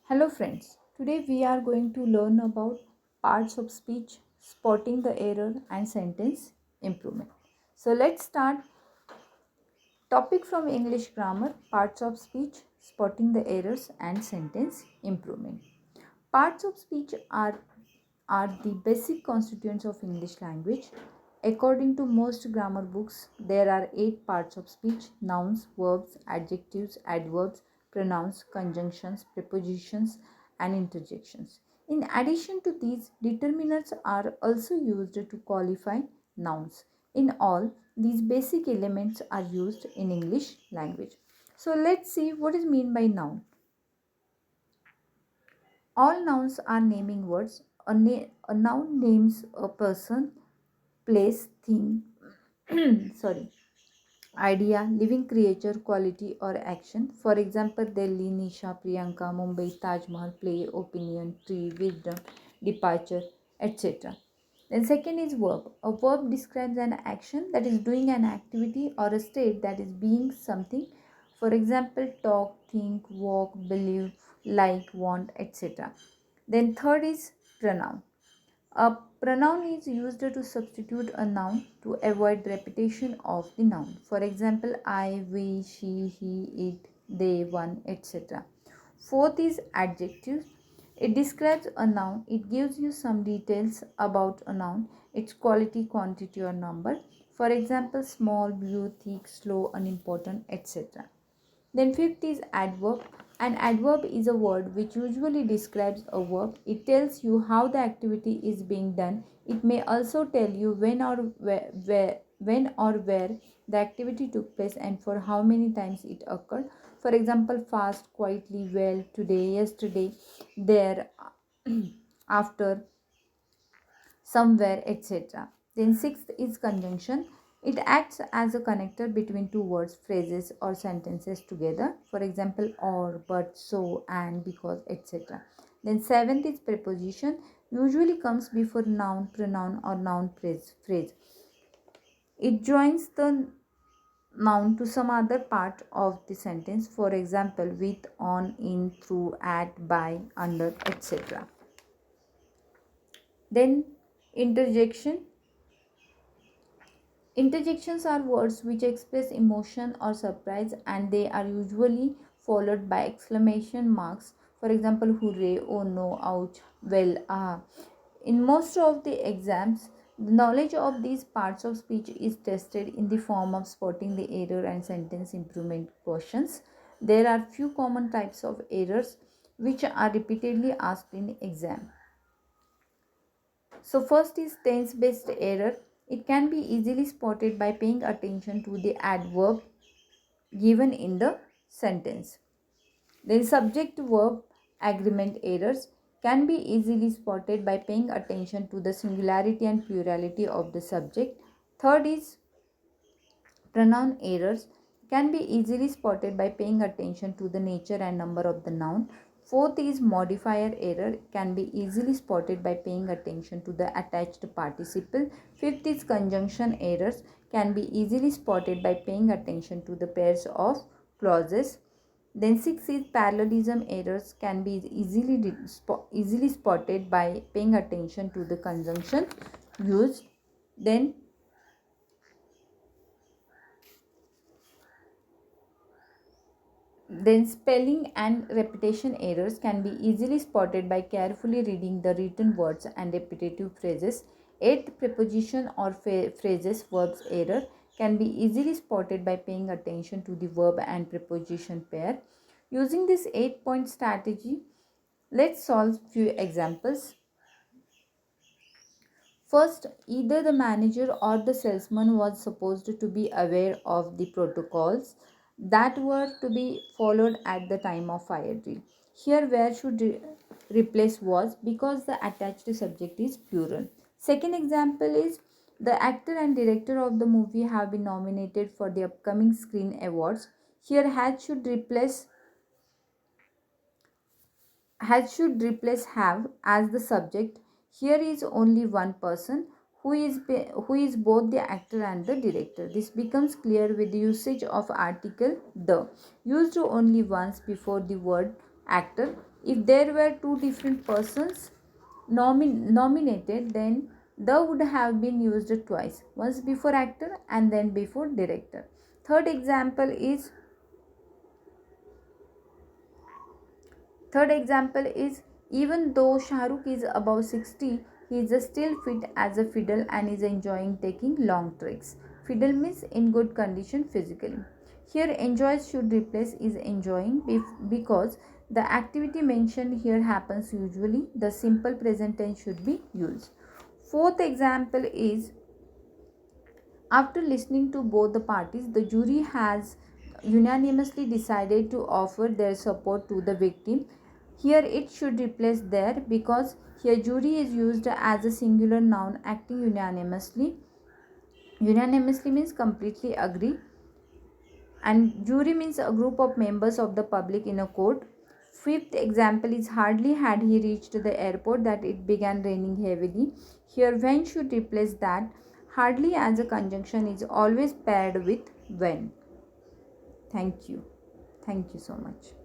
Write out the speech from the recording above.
Hello friends, today we are going to learn about parts of speech, spotting the error and sentence improvement. So let's start. Topic from English grammar, parts of speech, spotting the errors and sentence improvement. Parts of speech are the basic constituents of English language. According to most grammar books, there are 8 parts of speech: nouns, verbs, adjectives, adverbs, pronouns, conjunctions, prepositions, and interjections. In addition to these, determinants are also used to qualify nouns. In all, these basic elements are used in English language. So let's see what is meant by noun. All nouns are naming words. A noun names a person, place, thing, sorry, idea, living creature, quality, or action. For example, Delhi, Nisha, Priyanka, Mumbai, Taj Mahal, play, opinion, tree, wisdom, departure, etc. Then second is verb. A verb describes an action, that is doing an activity, or a state that is being something. For example, talk, think, walk, believe, like, want, etc. Then third is pronoun. A pronoun is used to substitute a noun to avoid repetition of the noun. For example, I, we, she, he, it, they, one, etc. Fourth is adjective. It describes a noun. It gives you some details about a noun, its quality, quantity, or number. For example, small, blue, thick, slow, unimportant, etc. Then fifth is adverb. An adverb is a word which usually describes a verb. It tells you how the activity is being done. It may also tell you when or where the activity took place and for how many times it occurred. For example, fast, quietly, well, today, yesterday, there, after, somewhere, etc. Then sixth is conjunction. It acts as a connector between two words, phrases, or sentences together. For example, or, but, so, and, because, etc. Then seventh is preposition. Usually comes before noun, pronoun, or noun phrase. It joins the noun to some other part of the sentence. For example, with, on, in, through, at, by, under, etc. Then interjection. Interjections are words which express emotion or surprise, and they are usually followed by exclamation marks. For example, hooray, oh no, ouch, well, ah. In most of the exams, the knowledge of these parts of speech is tested in the form of spotting the error and sentence improvement questions. There are few common types of errors which are repeatedly asked in exam. So first is tense based error. It can be easily spotted by paying attention to the adverb given in the sentence. Then subject verb agreement errors can be easily spotted by paying attention to the singularity and plurality of the subject. Third is pronoun errors can be easily spotted by paying attention to the nature and number of the noun. Fourth is modifier error can be easily spotted by paying attention to the attached participle. Fifth is conjunction errors can be easily spotted by paying attention to the pairs of clauses. Then sixth is parallelism errors can be easily spotted by paying attention to the conjunction used. Then spelling and repetition errors can be easily spotted by carefully reading the written words and repetitive phrases. Eighth, preposition or phrases verbs error can be easily spotted by paying attention to the verb and preposition pair. Using this 8-point strategy, let's solve few examples. First, either the manager or the salesman was supposed to be aware of the protocols that were to be followed at the time of fire drill. Here, where should replace was because the attached subject is plural. Second example is the actor and director of the movie have been nominated for the upcoming Screen Awards. Here, had should replace have as the subject. Here is only one person who is both the actor and the director. This becomes clear with the usage of article the, used only once before the word actor. If there were two different persons nominated, then the would have been used twice, once before actor and then before director. Third example is even though Shah Rukh is above 60, he is still fit as a fiddle and is enjoying taking long treks. Fiddle means in good condition physically. Here enjoys should replace is enjoying because the activity mentioned here happens usually. The simple present tense should be used. Fourth example is after listening to both the parties, the jury has unanimously decided to offer their support to the victim. Here it should replace there because here jury is used as a singular noun acting unanimously. Unanimously means completely agree, and jury means a group of members of the public in a court. Fifth example is hardly had he reached the airport that it began raining heavily. Here when should replace that. Hardly as a conjunction is always paired with when. Thank you. Thank you so much.